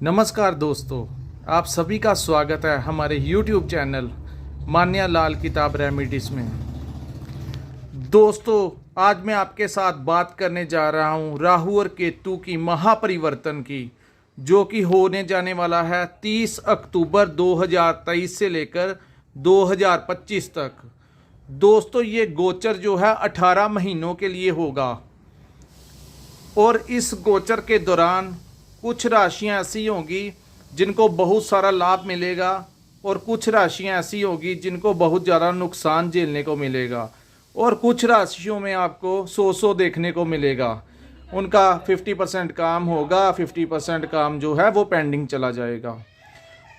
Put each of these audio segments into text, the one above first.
नमस्कार दोस्तों, आप सभी का स्वागत है हमारे YouTube चैनल मान्या लाल किताब रेमिडीज में। दोस्तों, आज मैं आपके साथ बात करने जा रहा हूं राहु और केतु की महापरिवर्तन की, जो कि होने जाने वाला है 30 अक्टूबर 2023 से लेकर 2025 तक। दोस्तों, ये गोचर जो है 18 महीनों के लिए होगा और इस गोचर के दौरान कुछ राशियां ऐसी होंगी जिनको बहुत सारा लाभ मिलेगा और कुछ राशियां ऐसी होंगी जिनको बहुत ज़्यादा नुकसान झेलने को मिलेगा और कुछ राशियों में आपको 100 देखने को मिलेगा। उनका 50% काम होगा, 50% काम जो है वो पेंडिंग चला जाएगा।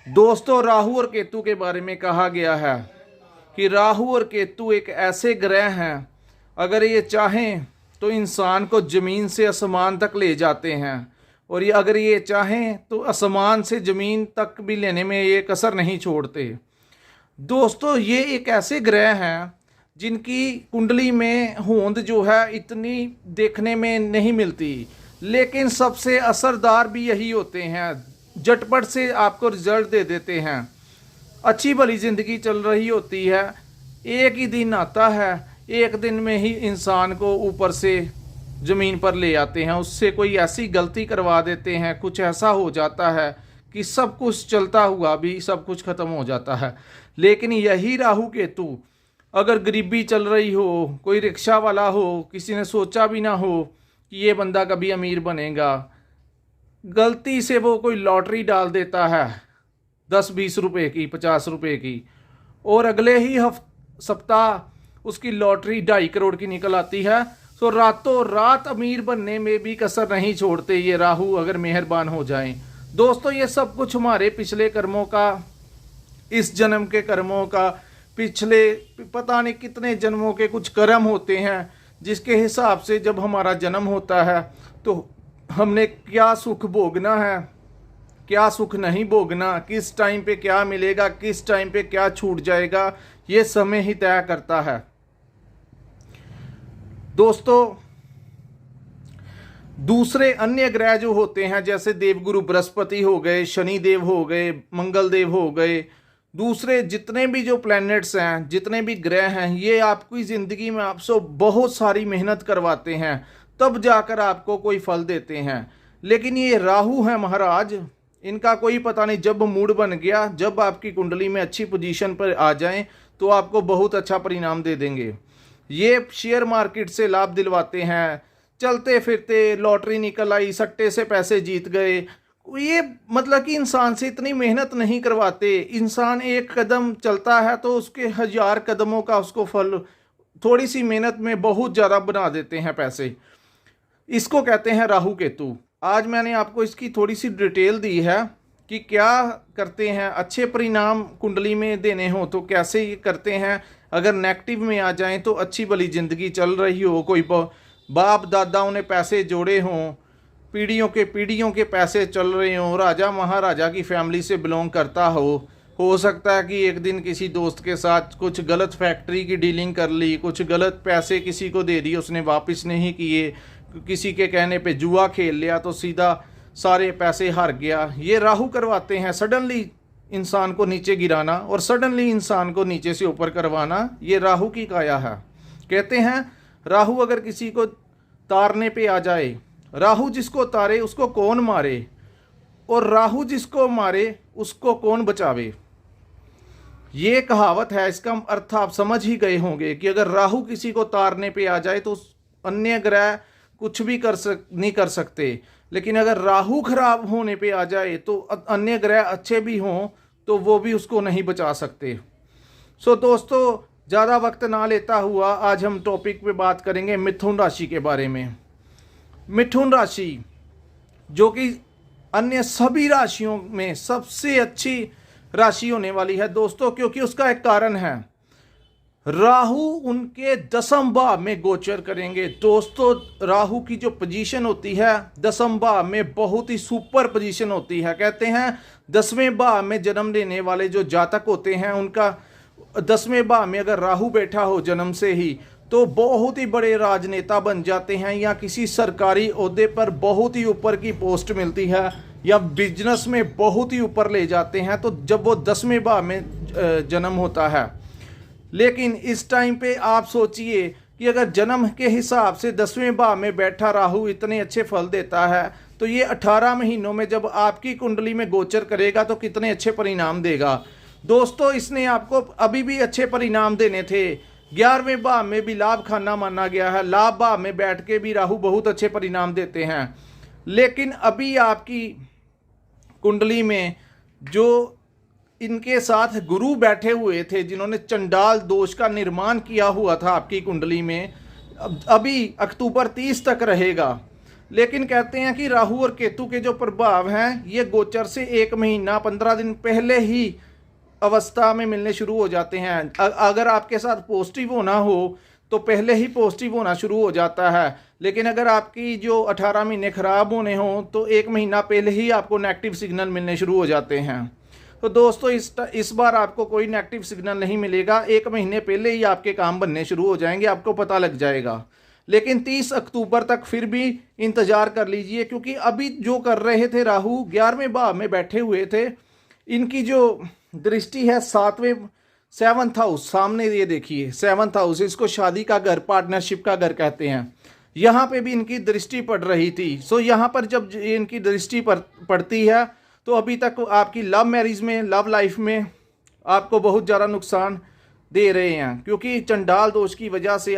दोस्तों, राहु और केतु के बारे में कहा गया है कि राहु और केतु एक ऐसे ग्रह हैं, अगर ये चाहें तो इंसान को ज़मीन से आसमान तक ले जाते हैं और ये अगर ये चाहें तो आसमान से ज़मीन तक भी लेने में ये कसर नहीं छोड़ते। दोस्तों, ये एक ऐसे ग्रह हैं जिनकी कुंडली में होंद जो है इतनी देखने में नहीं मिलती, लेकिन सबसे असरदार भी यही होते हैं। झटपट से आपको रिजल्ट दे देते हैं। अच्छी भली ज़िंदगी चल रही होती है, एक ही दिन आता है, एक दिन में ही इंसान को ऊपर से ज़मीन पर ले आते हैं। उससे कोई ऐसी गलती करवा देते हैं, कुछ ऐसा हो जाता है कि सब कुछ चलता हुआ भी सब कुछ ख़त्म हो जाता है। लेकिन यही राहु केतु अगर गरीबी चल रही हो, कोई रिक्शा वाला हो, किसी ने सोचा भी ना हो कि ये बंदा कभी अमीर बनेगा, गलती से वो कोई लॉटरी डाल देता है 10-20 रुपए की, 50 रुपए की, और अगले ही सप्ताह उसकी लॉटरी 2.5 करोड़ की निकल आती है। तो रातों रात अमीर बनने में भी कसर नहीं छोड़ते ये राहु, अगर मेहरबान हो जाएं। दोस्तों, ये सब कुछ हमारे पिछले कर्मों का, इस जन्म के कर्मों का, पिछले पता नहीं कितने जन्मों के कुछ कर्म होते हैं, जिसके हिसाब से जब हमारा जन्म होता है तो हमने क्या सुख भोगना है, क्या सुख नहीं भोगना, किस टाइम पे क्या मिलेगा, किस टाइम पे क्या छूट जाएगा, ये समय ही तय करता है। दोस्तों, दूसरे अन्य ग्रह जो होते हैं, जैसे देवगुरु बृहस्पति हो गए, शनि देव हो गए, मंगल देव हो गए, दूसरे जितने भी जो प्लैनेट्स हैं, जितने भी ग्रह हैं, ये आपकी ज़िंदगी में आपसे बहुत सारी मेहनत करवाते हैं, तब जाकर आपको कोई फल देते हैं। लेकिन ये राहु हैं महाराज, इनका कोई पता नहीं, जब मूड बन गया, जब आपकी कुंडली में अच्छी पोजीशन पर आ जाएं तो आपको बहुत अच्छा परिणाम दे देंगे। ये शेयर मार्केट से लाभ दिलवाते हैं, चलते फिरते लॉटरी निकल आई, सट्टे से पैसे जीत गए। ये मतलब कि इंसान से इतनी मेहनत नहीं करवाते। इंसान एक कदम चलता है तो उसके 1000 कदमों का उसको फल थोड़ी सी मेहनत में बहुत ज़्यादा बना देते हैं पैसे। इसको कहते हैं राहु केतु। आज मैंने आपको इसकी थोड़ी सी डिटेल दी है कि क्या करते हैं, अच्छे परिणाम कुंडली में देने हो तो कैसे ये करते हैं, अगर नेगेटिव में आ जाएं तो अच्छी भली ज़िंदगी चल रही हो, कोई बाप दादाओं ने पैसे जोड़े हों, पीढ़ियों के पैसे चल रहे हों, राजा महाराजा की फैमिली से बिलोंग करता हो सकता है कि एक दिन किसी दोस्त के साथ कुछ गलत फैक्ट्री की डीलिंग कर ली, कुछ गलत पैसे किसी को दे दिए, उसने वापस नहीं किए, किसी के कहने पे जुआ खेल लिया तो सीधा सारे पैसे हार गया। ये राहु करवाते हैं, सडनली इंसान को नीचे गिराना और सडनली इंसान को नीचे से ऊपर करवाना, ये राहु की काया है। कहते हैं राहु अगर किसी को तारने पे आ जाए, राहु जिसको तारे उसको कौन मारे, और राहु जिसको मारे उसको कौन बचावे। ये कहावत है, इसका अर्थ आप समझ ही गए होंगे कि अगर राहु किसी को तारने पे आ जाए तो अन्य ग्रह कुछ भी नहीं कर सकते, लेकिन अगर राहु खराब होने पे आ जाए तो अन्य ग्रह अच्छे भी हों तो वो भी उसको नहीं बचा सकते। सो दोस्तों, ज़्यादा वक्त ना लेता हुआ आज हम टॉपिक पे बात करेंगे मिथुन राशि के बारे में। मिथुन राशि जो कि अन्य सभी राशियों में सबसे अच्छी राशि होने वाली है दोस्तों, क्योंकि उसका एक कारण है, राहु उनके 10वें भाव में गोचर करेंगे। दोस्तों, राहु की जो पोजीशन होती है 10वें भाव में बहुत ही सुपर पोजीशन होती है। कहते हैं 10वें भाव में जन्म लेने वाले जो जातक होते हैं, उनका 10वें भाव में अगर राहु बैठा हो जन्म से ही, तो बहुत ही बड़े राजनेता बन जाते हैं या किसी सरकारी ओहदे पर बहुत ही ऊपर की पोस्ट मिलती है। या बिजनेस में बहुत ही ऊपर ले जाते हैं, तो जब वो 10वें भाव में जन्म होता है। लेकिन इस टाइम पे आप सोचिए कि अगर जन्म के हिसाब से 10वें भाव में बैठा राहु इतने अच्छे फल देता है, तो ये 18 महीनों में जब आपकी कुंडली में गोचर करेगा तो कितने अच्छे परिणाम देगा। दोस्तों, इसने आपको अभी भी अच्छे परिणाम देने थे। 11वें भाव में भी लाभ खाना माना गया है, लाभ भाव में बैठ के भी राहु बहुत अच्छे परिणाम देते हैं। लेकिन अभी आपकी कुंडली में जो इनके साथ गुरु बैठे हुए थे, जिन्होंने चंडाल दोष का निर्माण किया हुआ था आपकी कुंडली में, अभी अक्टूबर 30 तक रहेगा। लेकिन कहते हैं कि राहु और केतु के जो प्रभाव हैं ये गोचर से 1 महीना 15 दिन पहले ही अवस्था में मिलने शुरू हो जाते हैं। अगर आपके साथ पॉजिटिव होना हो तो पहले ही पॉजिटिव होना शुरू हो जाता है। लेकिन अगर आपकी जो 18 महीने खराब होने हों तो 1 महीना पहले ही आपको नेगेटिव सिग्नल मिलने शुरू हो जाते हैं। तो दोस्तों, इस बार आपको कोई नेगेटिव सिग्नल नहीं मिलेगा। 1 महीने पहले ही आपके काम बनने शुरू हो जाएंगे, आपको पता लग जाएगा। लेकिन 30 अक्टूबर तक फिर भी इंतजार कर लीजिए, क्योंकि अभी जो कर रहे थे राहु 11वें भाव में बैठे हुए थे, इनकी जो दृष्टि है 7वें हाउस, सामने ये देखिए 7th हाउस, इसको शादी का घर, पार्टनरशिप का घर कहते हैं, यहाँ पे भी इनकी दृष्टि पड़ रही थी। सो यहाँ पर जब इनकी दृष्टि पड़ती है तो अभी तक आपकी लव मैरिज में, लव लाइफ में आपको बहुत ज़्यादा नुकसान दे रहे हैं, क्योंकि चंडाल दोष की वजह से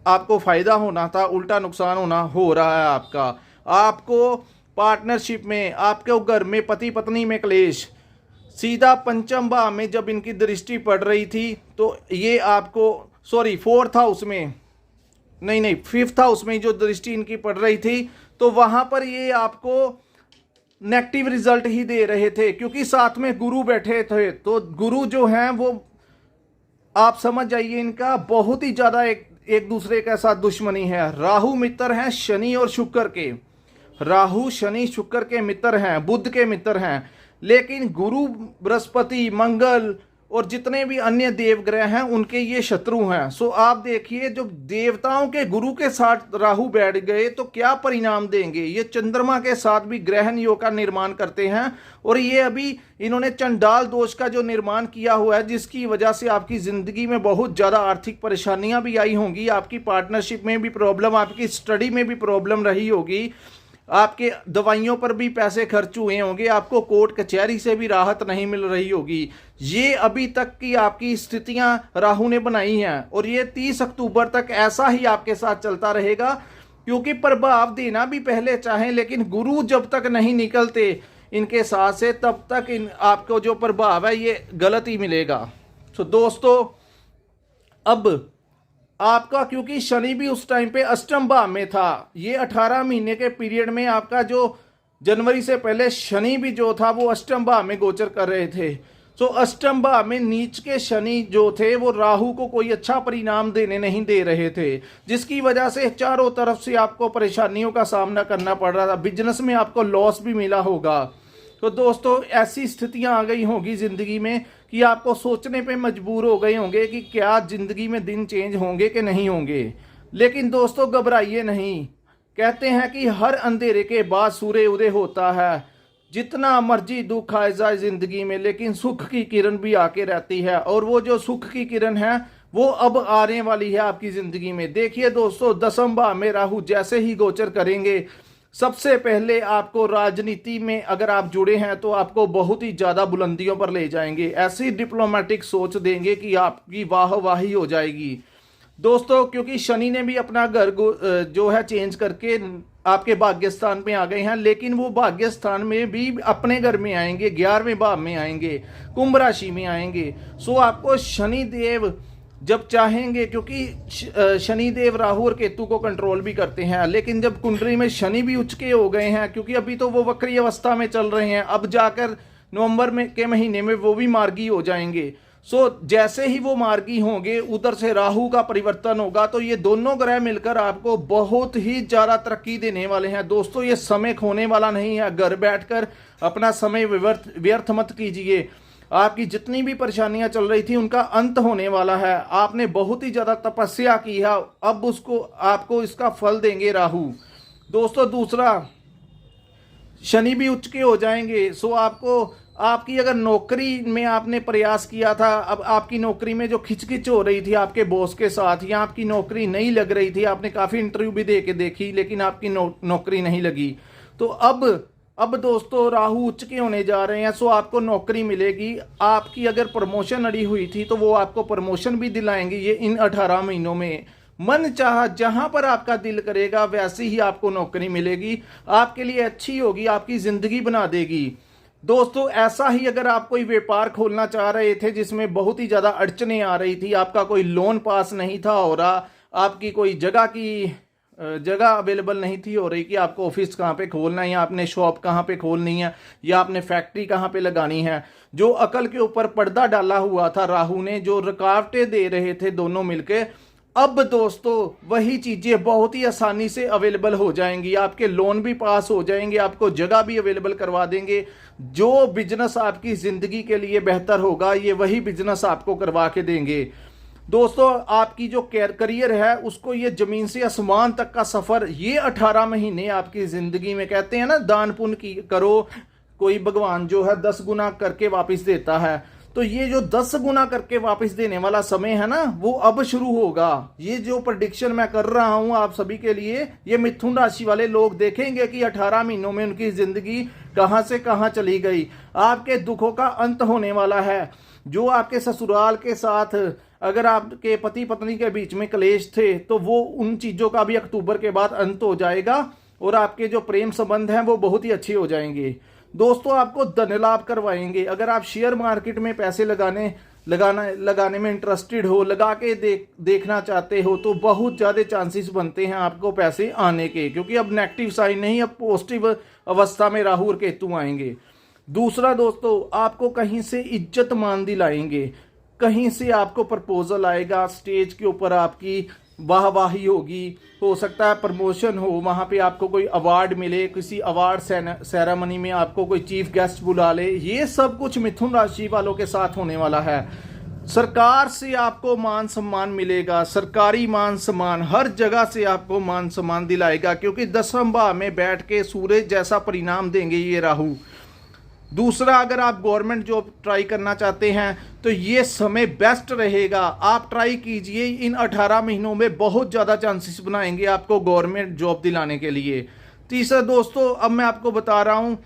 आपको फ़ायदा होना था उल्टा नुकसान हो रहा है आपको पार्टनरशिप में, आपके घर में पति पत्नी में क्लेश। सीधा 5th भाव में जब इनकी दृष्टि पड़ रही थी तो ये आपको 4th हाउस में, नहीं 5th हाउस में जो दृष्टि इनकी पड़ रही थी, तो वहाँ पर ये आपको नेगेटिव रिजल्ट ही दे रहे थे, क्योंकि साथ में गुरु बैठे थे। तो गुरु जो हैं वो आप समझ जाइए, इनका बहुत ही ज़्यादा एक दूसरे के साथ दुश्मनी है। राहु मित्र हैं शनि और शुक्र के, राहु शनि शुक्र के मित्र हैं, बुध के मित्र हैं। लेकिन गुरु, बृहस्पति, मंगल और जितने भी अन्य देवग्रह हैं उनके ये शत्रु हैं। सो आप देखिए, जब देवताओं के गुरु के साथ राहु बैठ गए तो क्या परिणाम देंगे। ये चंद्रमा के साथ भी ग्रहण योग का निर्माण करते हैं, और ये अभी इन्होंने चंडाल दोष का जो निर्माण किया हुआ है, जिसकी वजह से आपकी ज़िंदगी में बहुत ज़्यादा आर्थिक परेशानियां भी आई होंगी, आपकी पार्टनरशिप में भी प्रॉब्लम, आपकी स्टडी में भी प्रॉब्लम रही होगी, आपके दवाइयों पर भी पैसे खर्च हुए होंगे, आपको कोर्ट कचहरी से भी राहत नहीं मिल रही होगी। ये अभी तक की आपकी स्थितियां राहु ने बनाई हैं, और ये 30 अक्टूबर तक ऐसा ही आपके साथ चलता रहेगा, क्योंकि प्रभाव देना भी पहले चाहें, लेकिन गुरु जब तक नहीं निकलते इनके साथ से, तब तक आपको जो प्रभाव है ये गलत ही मिलेगा। तो दोस्तों, अब आपका, क्योंकि शनि भी उस टाइम पे अष्टम भाव में था, ये 18 महीने के पीरियड में आपका जो जनवरी से पहले शनि भी जो था वो अष्टम भाव में गोचर कर रहे थे। तो अष्टम भाव में नीच के शनि जो थे वो राहु को कोई अच्छा परिणाम देने नहीं दे रहे थे, जिसकी वजह से चारों तरफ से आपको परेशानियों का सामना करना पड़ रहा था। बिजनेस में आपको लॉस भी मिला होगा। तो दोस्तों, ऐसी स्थितियां आ गई होगी ज़िंदगी में कि आपको सोचने पे मजबूर हो गए होंगे कि क्या ज़िंदगी में दिन चेंज होंगे कि नहीं होंगे। लेकिन दोस्तों, घबराइए नहीं। कहते हैं कि हर अंधेरे के बाद सूर्य उदय होता है। जितना मर्जी दुख आए जाए ज़िंदगी में, लेकिन सुख की किरण भी आके रहती है, और वो जो सुख की किरण है वो अब आने वाली है आपकी ज़िंदगी में। देखिए दोस्तों, 10th भाव में राहु जैसे ही गोचर करेंगे, सबसे पहले आपको राजनीति में अगर आप जुड़े हैं तो आपको बहुत ही ज़्यादा बुलंदियों पर ले जाएंगे। ऐसी डिप्लोमेटिक सोच देंगे कि आपकी वाहवाही हो जाएगी दोस्तों, क्योंकि शनि ने भी अपना घर जो है चेंज करके आपके भाग्य स्थान में आ गए हैं। लेकिन वो भाग्य स्थान में भी अपने घर में आएंगे, 11वें भाव में आएंगे, कुंभ राशि में आएंगे। सो आपको शनि देव जब चाहेंगे, क्योंकि शनिदेव राहु और केतु को कंट्रोल भी करते हैं, लेकिन जब कुंडली में शनि भी उच्च के हो गए हैं, क्योंकि अभी तो वो वक्री अवस्था में चल रहे हैं, अब जाकर नवंबर के महीने में वो भी मार्गी हो जाएंगे। सो जैसे ही वो मार्गी होंगे, उधर से राहु का परिवर्तन होगा, तो ये दोनों ग्रह मिलकर आपको बहुत ही ज़्यादा तरक्की देने वाले हैं। दोस्तों, ये समय खोने वाला नहीं है। घर बैठकर अपना समय व्यर्थ मत कीजिए। आपकी जितनी भी परेशानियां चल रही थी उनका अंत होने वाला है। आपने बहुत ही ज़्यादा तपस्या की है, अब आपको इसका फल देंगे राहु। दोस्तों, दूसरा, शनि भी उच्च के हो जाएंगे। सो आपको आपकी अगर नौकरी में आपने प्रयास किया था, अब आपकी नौकरी में जो खिचखिच हो रही थी आपके बॉस के साथ, या आपकी नौकरी नहीं लग रही थी, आपने काफ़ी इंटरव्यू भी दे के देखी लेकिन आपकी नौकरी नहीं लगी, तो अब दोस्तों राहु उच्च के होने जा रहे हैं। सो आपको नौकरी मिलेगी। आपकी अगर प्रमोशन अड़ी हुई थी तो वो आपको प्रमोशन भी दिलाएंगे ये इन 18 महीनों में। मन चाहा जहां पर आपका दिल करेगा वैसी ही आपको नौकरी मिलेगी, आपके लिए अच्छी होगी, आपकी ज़िंदगी बना देगी। दोस्तों ऐसा ही अगर आप कोई व्यापार खोलना चाह रहे थे जिसमें बहुत ही ज़्यादा अड़चने आ रही थी, आपका कोई लोन पास नहीं था हो रहा, आपकी कोई जगह अवेलेबल नहीं थी हो रही कि आपको ऑफिस कहाँ पे खोलना है, या आपने शॉप कहाँ पे खोलनी है, या आपने फैक्ट्री कहाँ पे लगानी है, जो अकल के ऊपर पर्दा डाला हुआ था राहु ने, जो रुकावटें दे रहे थे दोनों मिलके, अब दोस्तों वही चीज़ें बहुत ही आसानी से अवेलेबल हो जाएंगी। आपके लोन भी पास हो जाएंगे, आपको जगह भी अवेलेबल करवा देंगे। जो बिजनेस आपकी ज़िंदगी के लिए बेहतर होगा ये वही बिजनेस आपको करवा के देंगे। दोस्तों आपकी जो करियर है उसको ये ज़मीन से आसमान तक का सफ़र ये 18 महीने आपकी ज़िंदगी में, कहते हैं ना दान पुण्य की करो, कोई भगवान जो है 10 गुना करके वापस देता है, तो ये जो 10 गुना करके वापस देने वाला समय है ना वो अब शुरू होगा। ये जो प्रेडिक्शन मैं कर रहा हूं आप सभी के लिए, ये मिथुन राशि वाले लोग देखेंगे कि 18 महीनों में उनकी जिंदगी कहां से कहां चली गई। आपके दुखों का अंत होने वाला है। जो आपके ससुराल के साथ अगर आपके पति पत्नी के बीच में क्लेश थे तो वो उन चीज़ों का भी अक्टूबर के बाद अंत हो जाएगा, और आपके जो प्रेम संबंध हैं वो बहुत ही अच्छे हो जाएंगे। दोस्तों आपको धन लाभ करवाएंगे। अगर आप शेयर मार्केट में पैसे लगाने में इंटरेस्टेड हो, लगा के देखना चाहते हो, तो बहुत ज़्यादा चांसेस बनते हैं आपको पैसे आने के, क्योंकि अब नेगेटिव साइन नहीं, अब पॉजिटिव अवस्था में राहु और केतु आएंगे। दूसरा दोस्तों आपको कहीं से इज्जत मान दिलाएंगे, कहीं से आपको प्रपोजल आएगा, स्टेज के ऊपर आपकी वाहवाही होगी, हो सकता है प्रमोशन हो, वहाँ पे आपको कोई अवार्ड मिले, किसी अवार्ड सेरेमनी में आपको कोई चीफ गेस्ट बुला ले। ये सब कुछ मिथुन राशि वालों के साथ होने वाला है। सरकार से आपको मान सम्मान मिलेगा, सरकारी मान सम्मान, हर जगह से आपको मान सम्मान दिलाएगा, क्योंकि 10वें भाव में बैठ के सूरज जैसा परिणाम देंगे ये राहु। दूसरा अगर आप गवर्नमेंट जॉब ट्राई करना चाहते हैं तो ये समय बेस्ट रहेगा, आप ट्राई कीजिए। इन 18 महीनों में बहुत ज़्यादा चांसेस बनाएंगे आपको गवर्नमेंट जॉब दिलाने के लिए। तीसरा दोस्तों अब मैं आपको बता रहा हूँ,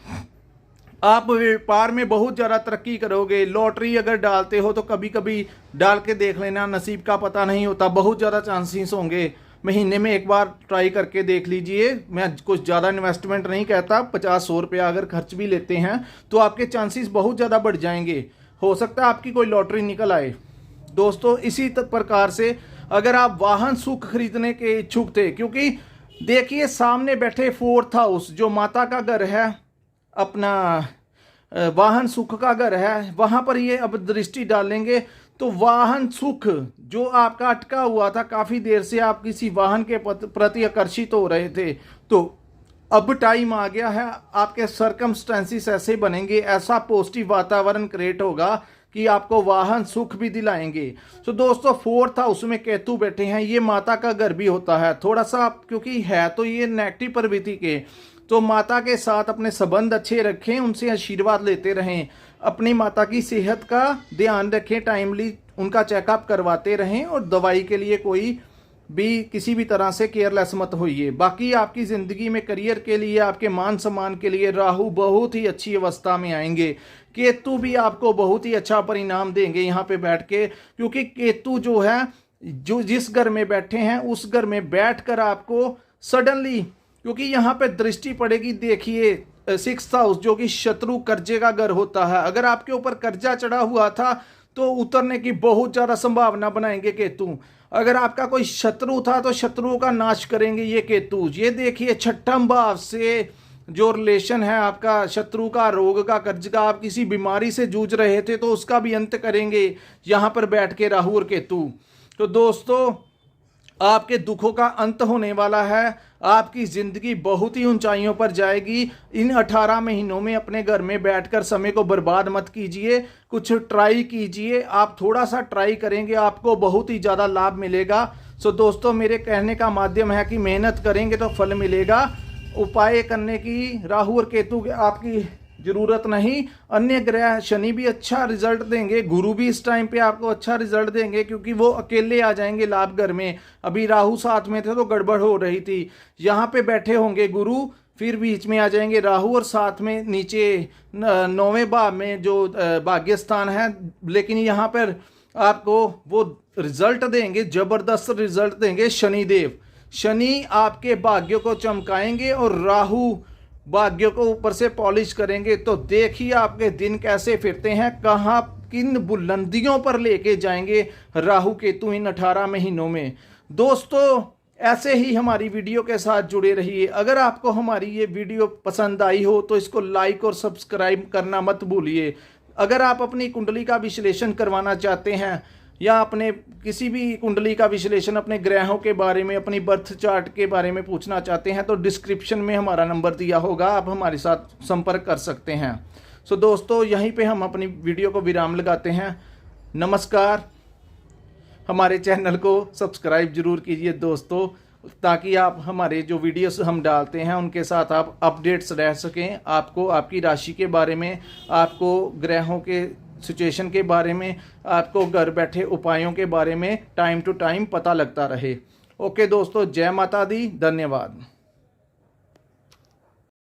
आप व्यापार में बहुत ज़्यादा तरक्की करोगे। लॉटरी अगर डालते हो तो कभी कभी डाल के देख लेना, नसीब का पता नहीं होता, बहुत ज़्यादा चांसेस होंगे। महीने में एक बार ट्राई करके देख लीजिए। मैं कुछ ज़्यादा इन्वेस्टमेंट नहीं कहता, 50-100 रुपया अगर खर्च भी लेते हैं तो आपके चांसेस बहुत ज़्यादा बढ़ जाएंगे। हो सकता है आपकी कोई लॉटरी निकल आए। दोस्तों इसी प्रकार से अगर आप वाहन सुख खरीदने के इच्छुक थे, क्योंकि देखिए सामने बैठे 4th हाउस जो माता का घर है, अपना वाहन सुख का घर है, वहाँ पर ये अब दृष्टि डालेंगे तो वाहन सुख जो आपका अटका हुआ था, काफ़ी देर से आप किसी वाहन के प्रति आकर्षित हो रहे थे, तो अब टाइम आ गया है। आपके सर्कमस्टेंसेस ऐसे बनेंगे, ऐसा पॉजिटिव वातावरण क्रिएट होगा कि आपको वाहन सुख भी दिलाएंगे। तो दोस्तों 4th हाउस में केतु बैठे हैं, ये माता का घर भी होता है थोड़ा सा, क्योंकि है तो ये नेगेटिव प्रवृत्ति के, तो माता के साथ अपने संबंध अच्छे रखें, उनसे आशीर्वाद लेते रहें, अपनी माता की सेहत का ध्यान रखें, टाइमली उनका चेकअप करवाते रहें, और दवाई के लिए कोई भी किसी भी तरह से केयरलेस मत होइए। बाकी आपकी ज़िंदगी में करियर के लिए, आपके मान सम्मान के लिए राहु बहुत ही अच्छी अवस्था में आएंगे। केतु भी आपको बहुत ही अच्छा परिणाम देंगे यहाँ पे बैठ के, क्योंकि केतु जो है, जो जिस घर में बैठे हैं उस घर में बैठकर आपको सडनली, क्योंकि यहाँ पे दृष्टि पड़ेगी, देखिए 6th हाउस जो कि शत्रु कर्जे का घर होता है, अगर आपके ऊपर कर्जा चढ़ा हुआ था तो उतरने की बहुत ज़्यादा संभावना बनाएंगे केतु। अगर आपका कोई शत्रु था तो शत्रुओं का नाश करेंगे ये केतु। ये देखिए 6ठम भाव से जो रिलेशन है आपका, शत्रु का, रोग का, कर्ज का, आप किसी बीमारी से जूझ रहे थे तो उसका भी अंत करेंगे यहाँ पर बैठ के राहु और केतु। तो दोस्तों आपके दुखों का अंत होने वाला है, आपकी ज़िंदगी बहुत ही ऊंचाइयों पर जाएगी। इन 18 महीनों में अपने घर में बैठकर समय को बर्बाद मत कीजिए, कुछ ट्राई कीजिए। आप थोड़ा सा ट्राई करेंगे आपको बहुत ही ज़्यादा लाभ मिलेगा। सो दोस्तों मेरे कहने का माध्यम है कि मेहनत करेंगे तो फल मिलेगा, उपाय करने की राहु और केतु के आपकी ज़रूरत नहीं। अन्य ग्रह शनि भी अच्छा रिजल्ट देंगे, गुरु भी इस टाइम पे आपको अच्छा रिजल्ट देंगे, क्योंकि वो अकेले आ जाएंगे लाभ घर में। अभी राहु साथ में थे तो गड़बड़ हो रही थी, यहाँ पे बैठे होंगे गुरु, फिर बीच में आ जाएंगे राहु, और साथ में नीचे 9वें भाव में जो भाग्य स्थान है, लेकिन यहाँ पर आपको वो रिजल्ट देंगे, जबरदस्त रिजल्ट देंगे शनिदेव। शनि आपके भाग्य को चमकाएंगे और राहु भाग्य को ऊपर से पॉलिश करेंगे। तो देखिए आपके दिन कैसे फिरते हैं, कहाँ किन बुलंदियों पर लेके जाएंगे राहु केतु इन 18 महीनों में। दोस्तों ऐसे ही हमारी वीडियो के साथ जुड़े रहिए। अगर आपको हमारी ये वीडियो पसंद आई हो तो इसको लाइक और सब्सक्राइब करना मत भूलिए। अगर आप अपनी कुंडली का विश्लेषण करवाना चाहते हैं या अपने किसी भी कुंडली का विश्लेषण अपने ग्रहों के बारे में, अपनी बर्थ चार्ट के बारे में पूछना चाहते हैं तो डिस्क्रिप्शन में हमारा नंबर दिया होगा, आप हमारे साथ संपर्क कर सकते हैं। सो दोस्तों यहीं पे हम अपनी वीडियो को विराम लगाते हैं। नमस्कार। हमारे चैनल को सब्सक्राइब जरूर कीजिए दोस्तों, ताकि आप हमारे जो वीडियोस हम डालते हैं उनके साथ आप अपडेट्स रह सकें। आपको आपकी राशि के बारे में, आपको ग्रहों के सिचुएशन के बारे में, आपको घर बैठे उपायों के बारे में टाइम टू टाइम पता लगता रहे। ओके दोस्तों, जय माता दी, धन्यवाद।